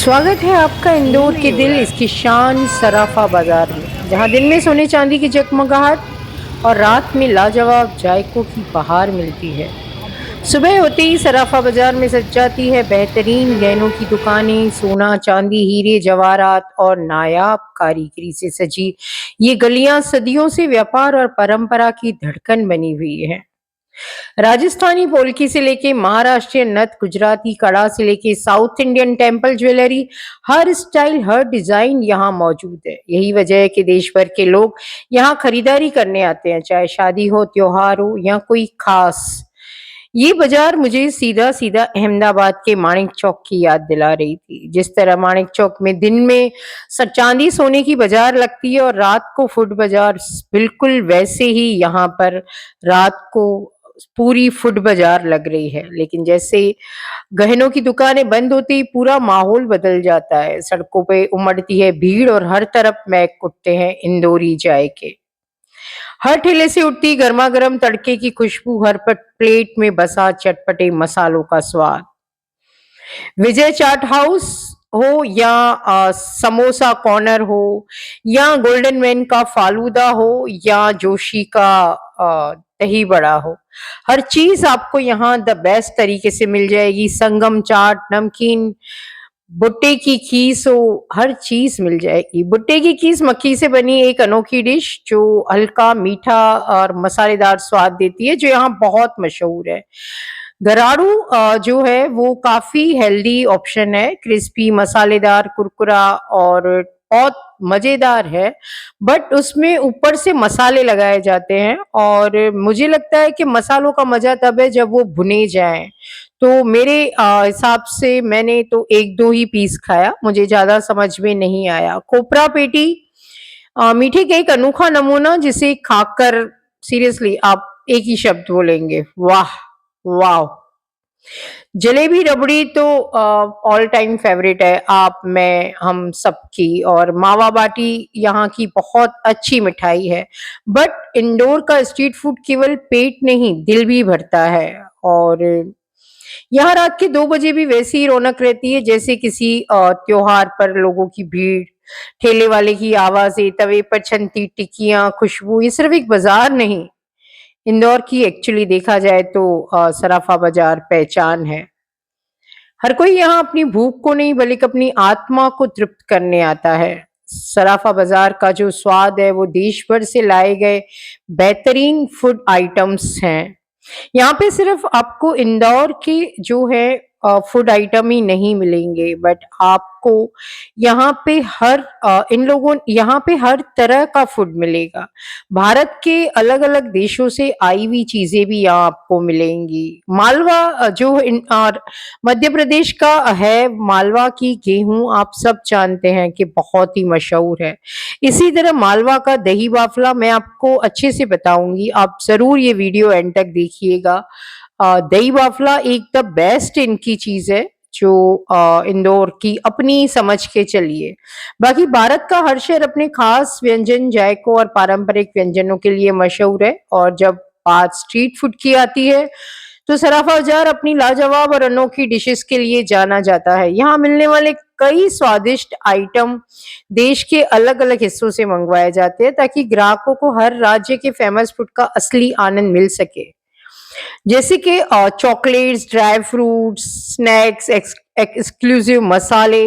स्वागत है आपका इंदौर के दिल इसकी शान सराफा बाजार में, जहां दिन में सोने चांदी की जगमगाहट और रात में लाजवाब जायकों की बहार मिलती है। सुबह होते ही सराफा बाजार में सज जाती है बेहतरीन गहनों की दुकानें। सोना चांदी हीरे जवाहरात और नायाब कारीगरी से सजी ये गलियां सदियों से व्यापार और परंपरा की धड़कन बनी हुई है। राजस्थानी पोल्की से लेके महाराष्ट्रियन नथ, गुजराती कड़ा से लेके साउथ इंडियन टेम्पल ज्वेलरी, हर स्टाइल हर डिजाइन यहाँ मौजूद है। यही वजह है कि देश भर के लोग यहाँ खरीदारी करने आते हैं, चाहे शादी हो, त्योहार हो या कोई खास। ये बाजार मुझे सीधा सीधा अहमदाबाद के माणिक चौक की याद दिला रही थी। जिस तरह माणिक चौक में दिन में चांदी सोने की बाजार लगती है और रात को फुट बाजार, बिल्कुल वैसे ही यहाँ पर रात को पूरी फुट बाजार लग रही है। लेकिन जैसे गहनों की दुकानें बंद होती ही पूरा माहौल बदल जाता है। सड़कों पे उमड़ती है भीड़ और हर तरफ महक उठते हैं इंदौरी चाय के। हर ठेले से उठती गर्मा गर्म तड़के की खुशबू, हर प्लेट में बसा चटपटे मसालों का स्वाद। विजय चाट हाउस हो या समोसा कॉर्नर हो या गोल्डन मैन का फालूदा हो या जोशी का दही बड़ा हो, हर चीज आपको यहाँ द बेस्ट तरीके से मिल जाएगी। संगम चाट, नमकीन, भुट्टे की खीस हो, हर चीज मिल जाएगी। भुट्टे की खीस मक्खी से बनी एक अनोखी डिश जो हल्का मीठा और मसालेदार स्वाद देती है, जो यहाँ बहुत मशहूर है। गराड़ू जो है वो काफी हेल्दी ऑप्शन है, क्रिस्पी, मसालेदार, कुरकुरा और बहुत मजेदार है। बट उसमें ऊपर से मसाले लगाए जाते हैं और मुझे लगता है कि मसालों का मजा तब है जब वो भुने जाएं। तो मेरे हिसाब से मैंने तो एक दो ही पीस खाया, मुझे ज्यादा समझ में नहीं आया। कोपरा पेटी मीठे का एक अनोखा नमूना जिसे खाकर सीरियसली आप एक ही शब्द बोलेंगे, वाह वाह। जलेबी रबड़ी तो ऑल टाइम फेवरेट है, आप मैं हम सबकी। और मावा बाटी यहाँ की बहुत अच्छी मिठाई है। बट इंदौर का स्ट्रीट फूड केवल पेट नहीं दिल भी भरता है। और यहाँ रात के 2 बजे भी वैसी ही रौनक रहती है जैसे किसी त्योहार पर लोगों की भीड़, ठेले वाले की आवाजें, तवे पर छनती टिक्कियां, खुशबू। ये सिर्फ एक बाजार नहीं, इंदौर की एक्चुअली देखा जाए तो सराफा बाजार पहचान है। हर कोई यहाँ अपनी भूख को नहीं बल्कि अपनी आत्मा को तृप्त करने आता है। सराफा बाजार का जो स्वाद है वो देश भर से लाए गए बेहतरीन फूड आइटम्स हैं। यहाँ पे सिर्फ आपको इंदौर के जो है फूड आइटम ही नहीं मिलेंगे, बट आपको यहाँ पे इन लोगों यहाँ पे हर तरह का फूड मिलेगा। भारत के अलग अलग देशों से आई हुई चीजें भी यहाँ आपको मिलेंगी। मालवा और मध्य प्रदेश का है, मालवा की गेहूं आप सब जानते हैं कि बहुत ही मशहूर है। इसी तरह मालवा का दही बाफला मैं आपको अच्छे से बताऊंगी, आप जरूर ये वीडियो एंड तक देखिएगा। दही बाफला एक द बेस्ट इनकी चीज है जो इंदौर की अपनी समझ के चलिए। बाकी भारत का हर शहर अपने खास व्यंजन, जायकों और पारंपरिक व्यंजनों के लिए मशहूर है। और जब बात स्ट्रीट फूड की आती है तो सराफा बाजार अपनी लाजवाब और अनोखी डिशेस के लिए जाना जाता है। यहाँ मिलने वाले कई स्वादिष्ट आइटम देश के अलग अलग हिस्सों से मंगवाए जाते हैं ताकि ग्राहकों को हर राज्य के फेमस फूड का असली आनंद मिल सके। जैसे कि chocolates, dry fruits, snacks, exclusive मसाले,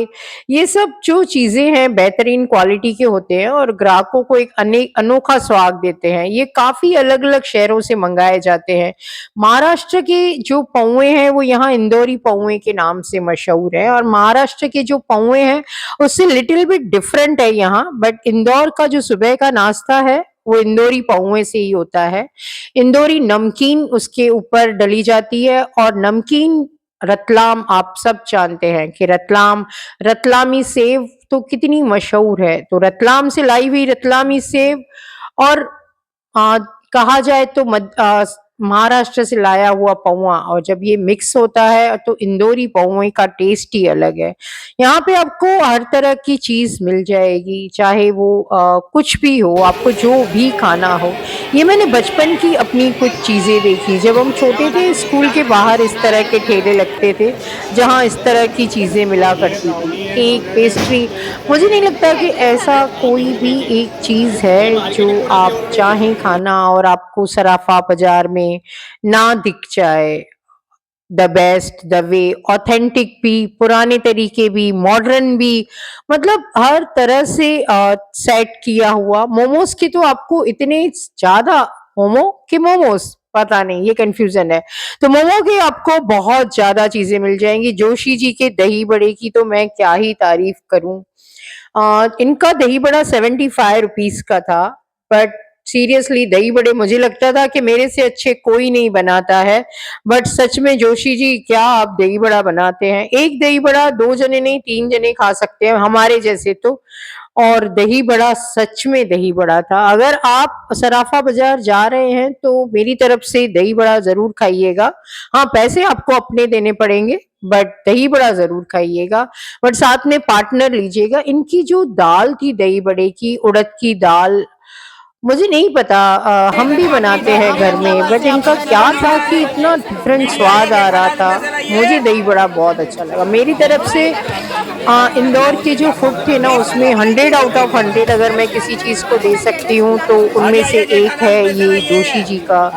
ये सब जो चीजें हैं बेहतरीन क्वालिटी के होते हैं और ग्राहकों को एक अनोखा स्वाद देते हैं। ये काफी अलग अलग शहरों से मंगाए जाते हैं। महाराष्ट्र के जो पौए हैं वो यहाँ इंदौरी पौए के नाम से मशहूर है और महाराष्ट्र के जो पौए हैं उससे लिटिल बिट डिफरेंट है यहाँ। बट इंदौर का जो सुबह का नाश्ता है वो इंदौरी पौए से ही होता है। इंदौरी नमकीन उसके ऊपर डली जाती है और नमकीन रतलाम आप सब जानते हैं कि रतलामी सेव तो कितनी मशहूर है। तो रतलाम से लाई हुई रतलामी सेव और कहा जाए तो महाराष्ट्र से लाया हुआ पौआ, और जब ये मिक्स होता है तो इंदौरी पौए का टेस्ट ही अलग है। यहाँ पे आपको हर तरह की चीज मिल जाएगी, चाहे वो कुछ भी हो, आपको जो भी खाना हो। ये मैंने बचपन की अपनी कुछ चीजें देखी। जब हम छोटे थे स्कूल के बाहर इस तरह के ठेले लगते थे जहाँ इस तरह की चीज़ें मिला करती थी। केक, पेस्ट्री, मुझे नहीं लगता कि ऐसा कोई भी एक चीज़ है जो आप चाहें खाना और आपको सराफा बाज़ार में ना दिख जाए। The best, the way, authentic भी, पुराने तरीके भी, मॉडर्न भी, मतलब हर तरह से सेट किया हुआ। मोमोज़ के तो आपको इतने ज़्यादा, मोमो कि मोमोज़? पता नहीं, ये कन्फ्यूज़न है। तो मोमो के आपको बहुत ज़्यादा चीज़ें मिल जाएँगी। जोशी जी के दही बड़े की तो मैं क्या ही तारीफ़ करूँ। इनका दही बड़ा ₹75 का था, बट सीरियसली दही बड़े मुझे लगता था कि मेरे से अच्छे कोई नहीं बनाता है, बट सच में जोशी जी क्या आप दही बड़ा बनाते हैं। एक दही बड़ा 2 जने नहीं 3 जने खा सकते हैं, हमारे जैसे तो। और दही बड़ा सच में दही बड़ा था। अगर आप सराफा बाज़ार जा रहे हैं तो मेरी तरफ से दही बड़ा ज़रूर खाइएगा। हाँ, पैसे आपको अपने देने पड़ेंगे, बट दही बड़ा ज़रूर खाइएगा। बट साथ में पार्टनर लीजिएगा। इनकी जो दाल थी दही बड़े की, उड़द की दाल, मुझे नहीं पता, हम भी बनाते हैं घर में, बट इनका क्या था कि इतना डिफरेंट स्वाद आ रहा था। मुझे दही बड़ा बहुत अच्छा लगा। मेरी तरफ से इंदौर के जो फूड थे ना उसमें 100 आउट ऑफ 100 अगर मैं किसी चीज़ को दे सकती हूँ तो उनमें से एक है ये जोशी जी का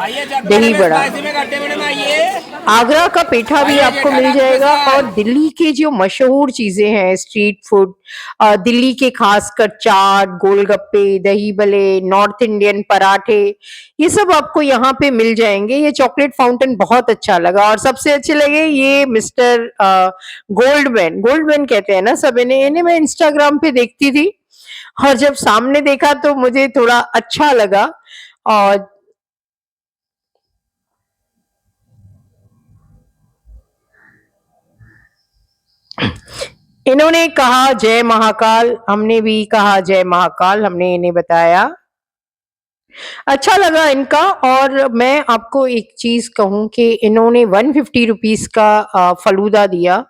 दही बड़ा। आगरा का पेठा भी आपको मिल जाएगा और दिल्ली की जो मशहूर चीज़ें हैं स्ट्रीट फूड, दिल्ली के खासकर चाट, गोलगप्पे, दही भल्ले, नॉर्थ इंडियन पराठे, ये सब आपको यहाँ पे मिल जाएँगे। ये चॉकलेट फाउंटेन बहुत अच्छा लगा और सबसे अच्छे लगे ये मिस्टर गोल्डमैन, गोल्डमैन कहते हैं ना सब इन्हें, इन्हें मैं इंस्टाग्राम पे देखती थी और जब सामने देखा तो मुझे थोड़ा अच्छा लगा। और इन्होंने कहा जय महाकाल, हमने भी कहा जय महाकाल, हमने इन्हें बताया। अच्छा लगा इनका। और मैं आपको एक चीज़ कहूँ कि इन्होंने ₹150 का फ़लूदा दिया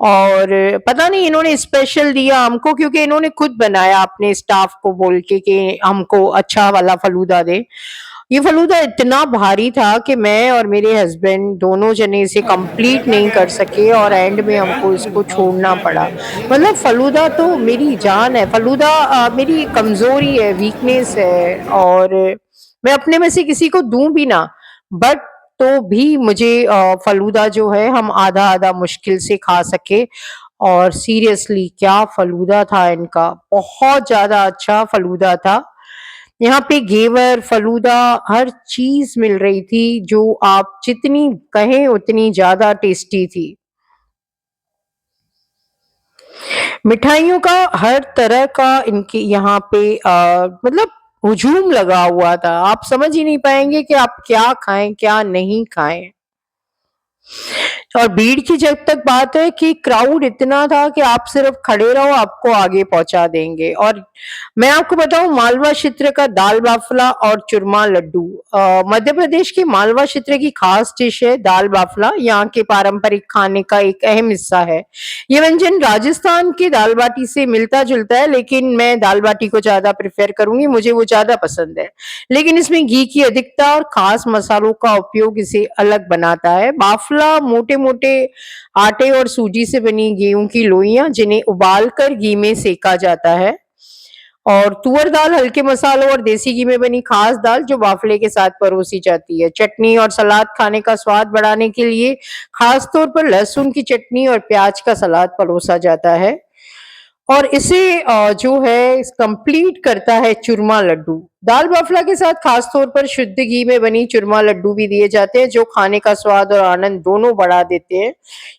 और पता नहीं इन्होंने स्पेशल दिया हमको क्योंकि इन्होंने खुद बनाया अपने स्टाफ को बोल के कि हमको अच्छा वाला फ़लूदा दें। ये फ़लूदा इतना भारी था कि मैं और मेरे हस्बैंड दोनों जने इसे कंप्लीट नहीं कर सके और एंड में हमको इसको छोड़ना पड़ा। मतलब फ़लूदा तो मेरी जान है, फ़लूदा मेरी कमज़ोरी है, वीकनेस है और मैं अपने में से किसी को दूँ भी ना, बट तो भी मुझे फ़लूदा जो है हम आधा-आधा मुश्किल से खा सके। और सीरियसली क्या फ़लूदा था इनका, बहुत ज़्यादा अच्छा फ़लूदा था। यहाँ पे घेवर, फ़लूदा हर चीज़ मिल रही थी जो आप जितनी कहें उतनी ज़्यादा टेस्टी थी। मिठाइयों का हर तरह का इनके यहाँ पे मतलब हुजूम लगा हुआ था। आप समझ ही नहीं पाएँगे कि आप क्या खाएँ, क्या नहीं खाएँ। और भीड़ की जब तक बात है कि क्राउड इतना था कि आप सिर्फ खड़े रहो, आपको आगे पहुँचा देंगे। और मैं आपको बताऊँ मालवा क्षेत्र का दाल बाफला और चूरमा लड्डू, मध्य प्रदेश के मालवा क्षेत्र की खास डिश है दाल बाफला, यहाँ के पारंपरिक खाने का एक अहम हिस्सा है। ये व्यंजन राजस्थान की दाल बाटी से मिलता-जुलता है, लेकिन मैं दाल बाटी को ज़्यादा प्रेफ़र करूँगी, मुझे वो ज़्यादा पसंद है। लेकिन इसमें घी की अधिकता और खास मसालों का उपयोग इसे अलग बनाता है। बाफला मोटे-मोटे आटे और सूजी से बनी गेहूँ की लोइयाँ जिन्हें उबालकर घी में सेका जाता है। और तुअर दाल हल्के मसालों और देसी घी में बनी खास दाल जो बाफले के साथ परोसी जाती है। चटनी और सलाद खाने का स्वाद बढ़ाने के लिए खास तौर पर लहसुन की चटनी और प्याज का सलाद परोसा जाता है। और इसे जो है कंप्लीट करता है चूरमा लड्डू। दाल बाफला के साथ खास तौर पर शुद्ध घी में बनी चूरमा लड्डू भी दिए जाते हैं जो खाने का स्वाद और आनंद दोनों बढ़ा देते हैं।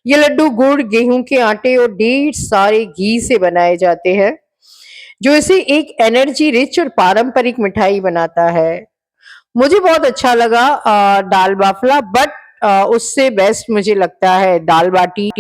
ये लड्डू गुड़, गेहूं के आटे और ढेर सारे घी से बनाए जाते हैं जो इसे एक एनर्जी रिच और पारंपरिक मिठाई बनाता है। मुझे बहुत अच्छा लगा दाल बाफला, बट उससे बेस्ट मुझे लगता है दाल बाटी।